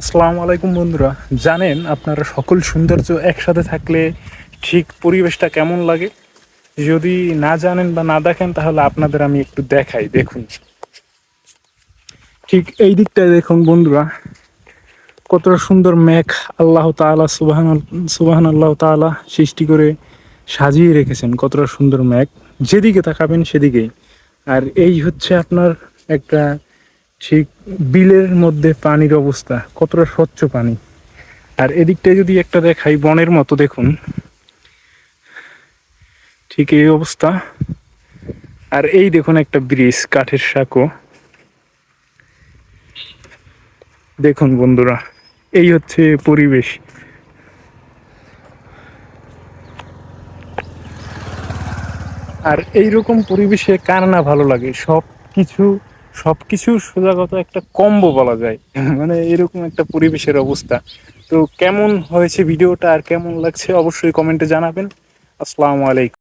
আসসালামু আলাইকুম বন্ধুরা। জানেন আপনারা সকল সৌন্দর্য একসাথে থাকলে ঠিক পরিবেশটা কেমন লাগে? যদি না জানেন বা না দেখেন তাহলে আপনাদের আমি একটু দেখাই, দেখুন। ঠিক এই দিকটায় দেখুন বন্ধুরা, কতটা সুন্দর মেঘ আল্লাহ তাআলা সুবহান আল্লাহ তাআলা সৃষ্টি করে সাজিয়ে রেখেছেন। কতটা সুন্দর মেঘ, যেদিকে তাকাবেন সেদিকেই। আর এই হচ্ছে আপনার একটা ঠিক বিলের মধ্যে পানির অবস্থা, কতটা স্বচ্ছ পানি। আর এদিকটায় যদি একটা দেখাই, বনের মতো দেখুন, ঠিক এই অবস্থা। আর এই দেখুন একটা ব্রিজ, কাঠের সাঁকো। দেখুন বন্ধুরা, এই হচ্ছে পরিবেশ। আর এইরকম পরিবেশে কার না ভালো লাগে? কিছু সবকিছু সোজা কথা একটা কম্বো বলা যায়। মানে এরকম একটা পরিবেশের অবস্থা। তো কেমন হয়েছে ভিডিওটা আর কেমন লাগছে অবশ্যই কমেন্টে জানাবেন। আসসালামু আলাইকুম।